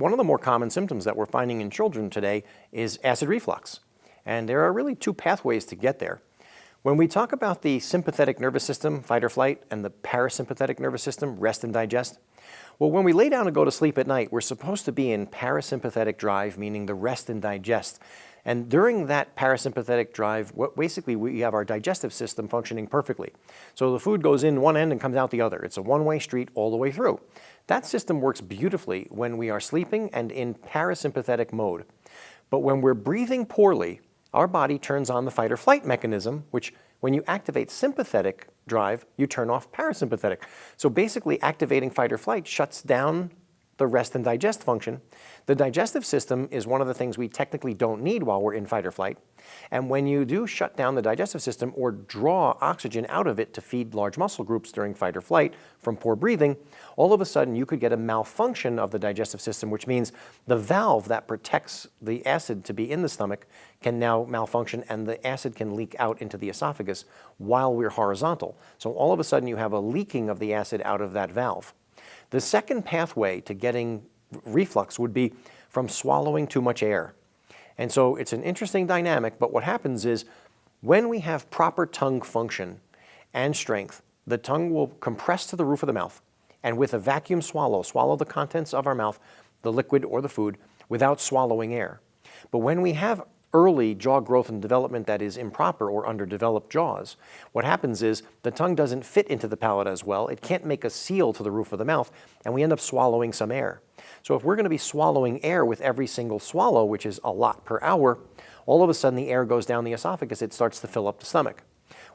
one of the more common symptoms that we're finding in children today is acid reflux. And there are really two pathways to get there. When we talk about the sympathetic nervous system, fight or flight, and the parasympathetic nervous system, rest and digest, well, when we lay down and go to sleep at night, we're supposed to be in parasympathetic drive, meaning the rest and digest. And during that parasympathetic drive, basically we have our digestive system functioning perfectly. So the food goes in one end and comes out the other. It's a one-way street all the way through. That system works beautifully when we are sleeping and in parasympathetic mode. But when we're breathing poorly, our body turns on the fight or flight mechanism, which when you activate sympathetic drive, you turn off parasympathetic. So basically activating fight or flight shuts down the rest and digest function. The digestive system is one of the things we technically don't need while we're in fight or flight. And when you do shut down the digestive system or draw oxygen out of it to feed large muscle groups during fight or flight from poor breathing, all of a sudden you could get a malfunction of the digestive system, which means the valve that protects the acid to be in the stomach can now malfunction and the acid can leak out into the esophagus while we're horizontal. So all of a sudden you have a leaking of the acid out of that valve. The second pathway to getting reflux would be from swallowing too much air. And so it's an interesting dynamic, but what happens is when we have proper tongue function and strength, the tongue will compress to the roof of the mouth and with a vacuum swallow the contents of our mouth, the liquid or the food, without swallowing air. But when we have early jaw growth and development that is improper or underdeveloped jaws, what happens is the tongue doesn't fit into the palate as well. It can't make a seal to the roof of the mouth, and we end up swallowing some air. So if we're going to be swallowing air with every single swallow, which is a lot per hour, all of a sudden the air goes down the esophagus. It starts to fill up the stomach.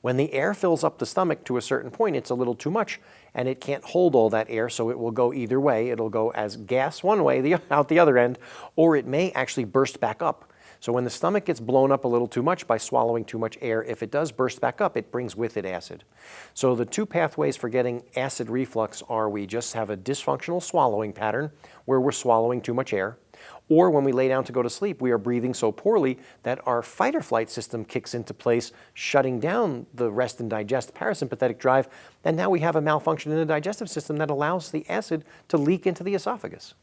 When the air fills up the stomach to a certain point, it's a little too much, and it can't hold all that air, so it will go either way. It'll go as gas one way, out the other end, or it may actually burst back up. So when the stomach gets blown up a little too much by swallowing too much air, if it does burst back up, it brings with it acid. So the two pathways for getting acid reflux are we just have a dysfunctional swallowing pattern where we're swallowing too much air, or when we lay down to go to sleep, we are breathing so poorly that our fight or flight system kicks into place, shutting down the rest and digest parasympathetic drive, and now we have a malfunction in the digestive system that allows the acid to leak into the esophagus.